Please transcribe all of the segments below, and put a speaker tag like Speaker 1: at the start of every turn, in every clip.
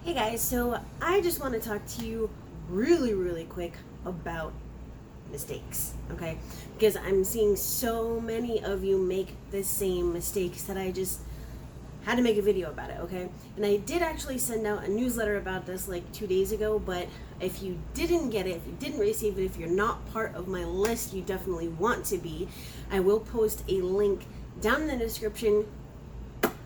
Speaker 1: Hey guys, so I just want to talk to you really quick about mistakes, okay? Because I'm seeing so many of you make the same mistakes that I just had to make a video about it, okay? And I did actually send out a newsletter about this like 2 days ago, but if you didn't get it, if you didn't receive it, if you're not part of my list, you definitely want to be. I will post a link down in the description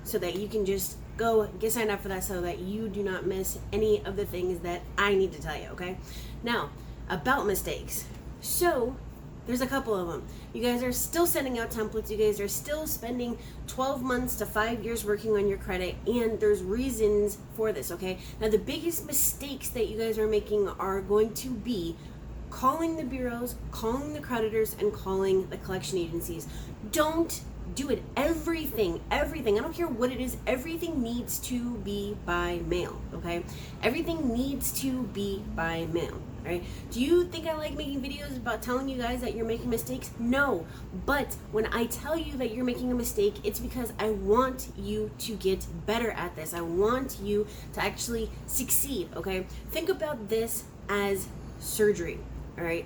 Speaker 1: so that you can just go get signed up for that so that you do not miss any of the things that I need to tell you, okay? Now, about mistakes. So, there's a couple of them. You guys are still sending out templates. You guys are still spending 12 months to 5 years working on your credit, and there's reasons for this, okay? Now, the biggest mistakes that you guys are making are going to be calling the bureaus, calling the creditors, and calling the collection agencies. Don't do it. Everything, I don't care what it is, everything needs to be by mail, okay? Everything needs to be by mail, right? Do you think I like making videos about telling you guys that you're making mistakes? No, but when I tell you that you're making a mistake, it's because I want you to get better at this. I want you to actually succeed, okay? Think about this as surgery, all right?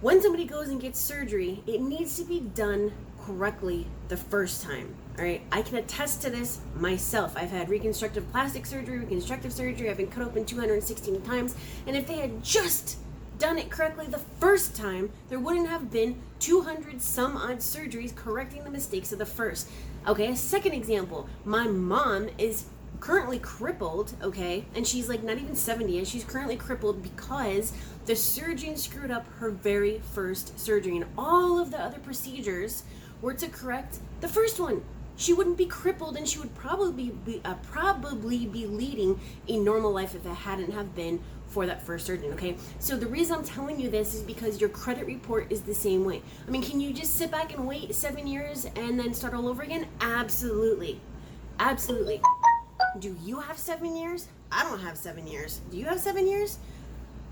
Speaker 1: When somebody goes and gets surgery, it needs to be done correctly the first time. All right, I can attest to this myself. I've had reconstructive plastic surgery, reconstructive surgery. I've been cut open 216 times, and if they had just done it correctly the first time, there wouldn't have been 200 some odd surgeries correcting the mistakes of the first. Okay, a second example, my mom is currently crippled, okay, and she's like not even 70 and she's currently crippled because the surgeon screwed up her very first surgery, and all of the other procedures were to correct the first one. She wouldn't be crippled, and she would probably be leading a normal life if it hadn't have been for that first surgeon, okay? So the reason I'm telling you this is because your credit report is the same way. I mean, can you just sit back and wait 7 years and then start all over again? Absolutely. Do you have 7 years? I don't have 7 years. Do you have 7 years?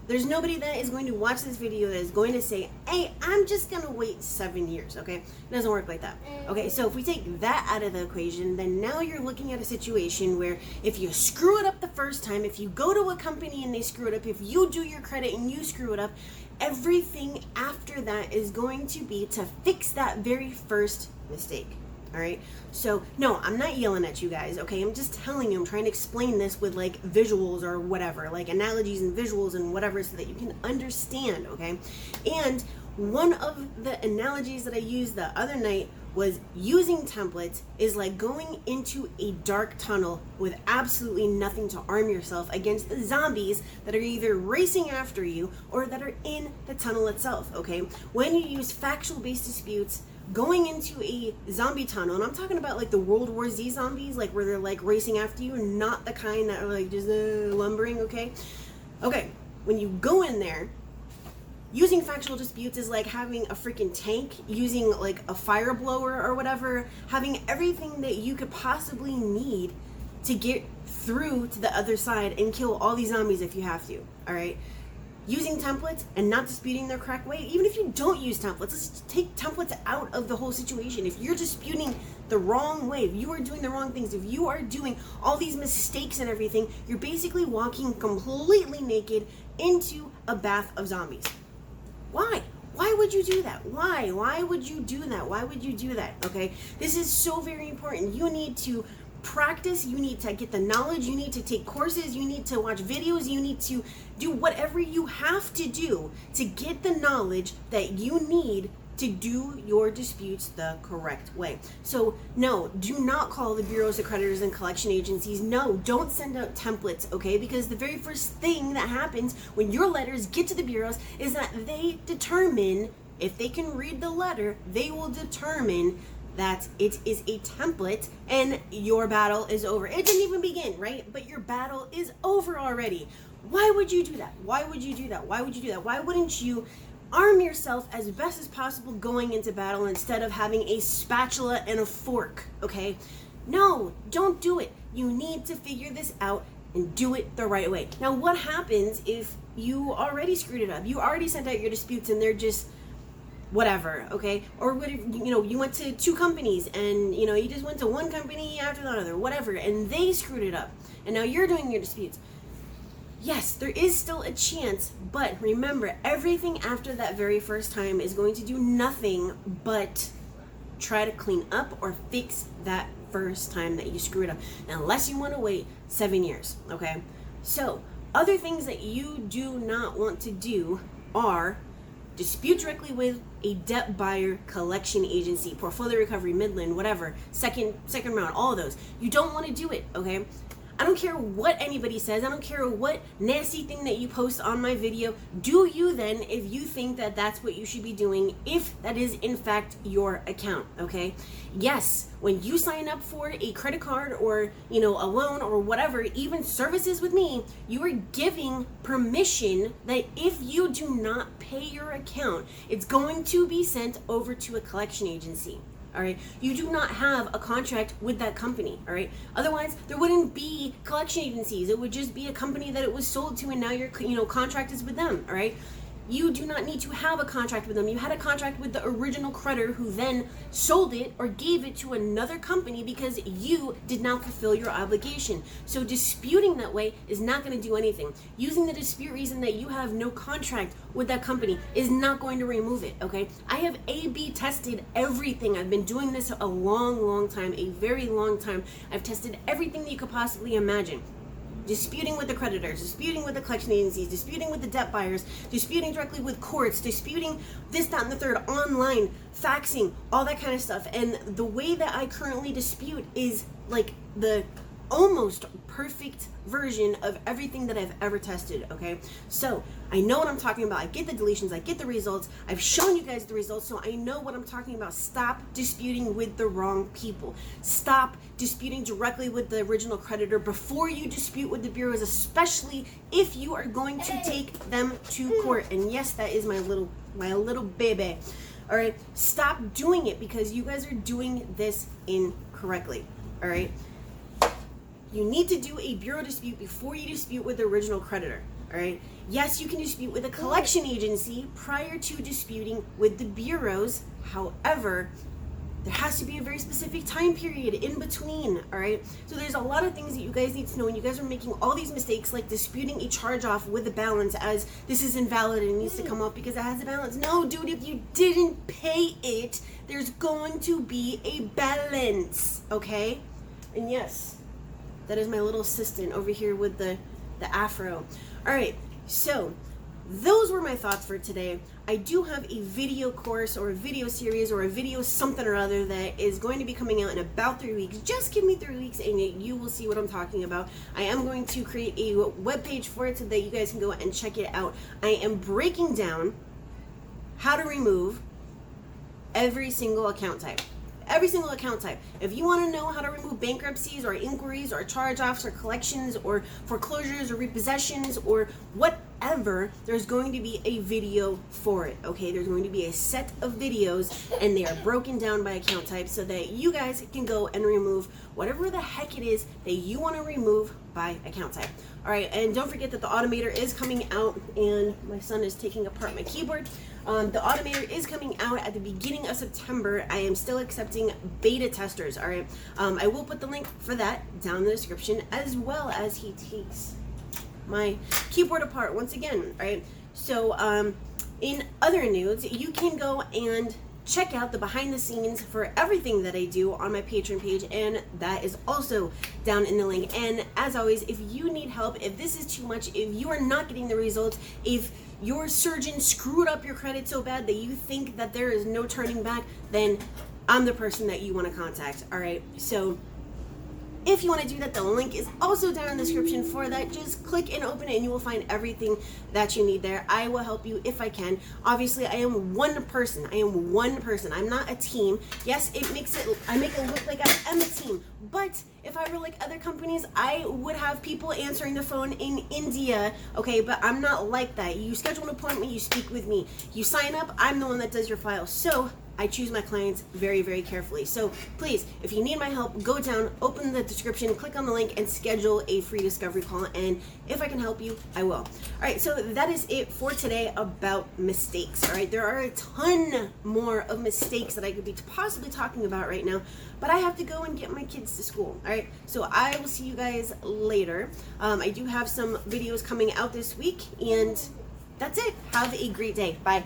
Speaker 1: There's nobody that is going to watch this video that is going to say, hey, I'm just going to wait 7 years, okay? It doesn't work like that. Okay, so if we take that out of the equation, then now you're looking at a situation where if you screw it up the first time, if you go to a company and they screw it up, if you do your credit and you screw it up, everything after that is going to be to fix that very first mistake. All right, so no, I'm not yelling at you guys, okay? I'm just telling you, I'm trying to explain this with like visuals or whatever, like analogies and visuals and whatever, so that you can understand, okay? And one of the analogies that I used the other night was using templates is like going into a dark tunnel with absolutely nothing to arm yourself against the zombies that are either racing after you or that are in the tunnel itself, okay? When you use factual-based disputes, going into a zombie tunnel, and I'm talking about like the World War Z zombies, like where they're like racing after you, not the kind that are like just lumbering, okay? Okay, when you go in there, using factual disputes is like having a freaking tank, using like a fire blower or whatever, having everything that you could possibly need to get through to the other side and kill all these zombies if you have to, all right? Using templates and not disputing their correct way, even if you don't use templates, let's take templates out of the whole situation. If you're disputing the wrong way, if you are doing the wrong things, if you are doing all these mistakes and everything, you're basically walking completely naked into a bath of zombies. Why? Why would you do that? Why? Why would you do that? Why would you do that? Okay? This is so very important. You need to practice, you need to get the knowledge, you need to take courses, you need to watch videos, you need to do whatever you have to do to get the knowledge that you need to do your disputes the correct way. So no, do not call the bureaus, the creditors, and collection agencies. No, don't send out templates, okay? Because the very first thing that happens when your letters get to the bureaus is that they determine, if they can read the letter, they will determine that it is a template and your battle is over. It didn't even begin, right? But your battle is over already. Why would you do that? Why would you do that? Why would you do that? Why wouldn't you arm yourself as best as possible going into battle instead of having a spatula and a fork, okay? No, don't do it. You need to figure this out and do it the right way. Now, what happens if you already screwed it up? You already sent out your disputes and they're just whatever, okay? Or what if, you went to 2 companies and, you just went to one company after the other, whatever, and they screwed it up. and now you're doing your disputes. Yes, there is still a chance, but remember, everything after that very first time is going to do nothing but try to clean up or fix that first time that you screwed up, unless you want to wait 7 years, okay? So, other things that you do not want to do are dispute directly with a debt buyer, collection agency, portfolio recovery, Midland, whatever, second round, all of those. You don't want to do it, okay? I don't care what anybody says. I don't care what nasty thing that you post on my video. Do you then, if you think that that's what you should be doing, if that is in fact your account, okay? Yes, when you sign up for a credit card or, a loan or whatever, even services with me, you are giving permission that if you do not pay your account, it's going to be sent over to a collection agency. All right, you do not have a contract with that company. All right, otherwise there wouldn't be collection agencies. It would just be a company that it was sold to, and now your contract is with them. All right, you do not need to have a contract with them. You had a contract with the original creditor who then sold it or gave it to another company because you did not fulfill your obligation. So disputing that way is not going to do anything. Using the dispute reason that you have no contract with that company is not going to remove it, okay? I have A/B tested everything. I've been doing this a long time, a very long time. I've tested everything that you could possibly imagine. Disputing with the creditors, disputing with the collection agencies, disputing with the debt buyers, disputing directly with courts, disputing this, that, and the third, online, faxing, all that kind of stuff. And the way that I currently dispute is like the almost perfect version of everything that I've ever tested, okay? So I know what I'm talking about. I get the deletions, I get the results. I've shown you guys the results, so I know what I'm talking about. Stop disputing with the wrong people. Stop disputing directly with the original creditor before you dispute with the bureaus, especially if you are going to take them to court. And yes, that is my little baby. All right, stop doing it because you guys are doing this incorrectly. All right. You need to do a bureau dispute before you dispute with the original creditor, all right? Yes, you can dispute with a collection agency prior to disputing with the bureaus. However, there has to be a very specific time period in between, all right? So there's a lot of things that you guys need to know, and you guys are making all these mistakes like disputing a charge off with a balance as this is invalid and it needs to come up because it has a balance. No, dude, if you didn't pay it, there's going to be a balance, okay? And yes, that is my little assistant over here with the afro. All right, so those were my thoughts for today. I do have a video course or a video series or a video something or other that is going to be coming out in about 3 weeks. Just give me 3 weeks and you will see what I'm talking about. I am going to create a webpage for it so that you guys can go and check it out. I am breaking down how to remove every single account type. Every single account type. If you want to know how to remove bankruptcies or inquiries or charge-offs or collections or foreclosures or repossessions or whatever, there's going to be a video for it, okay? There's going to be a set of videos and they are broken down by account type so that you guys can go and remove whatever the heck it is that you want to remove by account type. All right, and don't forget that the automator is coming out and my son is taking apart my keyboard. The automator is coming out at the beginning of September. I am still accepting beta testers, all right? I will put the link for that down in the description, as well as he takes my keyboard apart once again, all right? So in other news, you can go and check out the behind the scenes for everything that I do on my Patreon page, and that is also down in the link. And as always, if you need help, if this is too much, if you are not getting the results, if your surgeon screwed up your credit so bad that you think that there is no turning back, then I'm the person that you want to contact, all right? So if you want to do that, the link is also down in the description for that. Just click and open it and you will find everything that you need there. I will help you if I can. Obviously, I am one person. I'm not a team. Yes, I make it look like I am a team. But if I were like other companies, I would have people answering the phone in India, okay? But I'm not like that. You schedule an appointment, you speak with me. You sign up, I'm the one that does your file. So I choose my clients very, very carefully. So please, if you need my help, go down, open the description, click on the link, and schedule a free discovery call. And if I can help you, I will. All right, so that is it for today about mistakes. All right, there are a ton more of mistakes that I could be possibly talking about right now, but I have to go and get my kids to school. All right, so I will see you guys later. I do have some videos coming out this week, and that's it. Have a great day. Bye.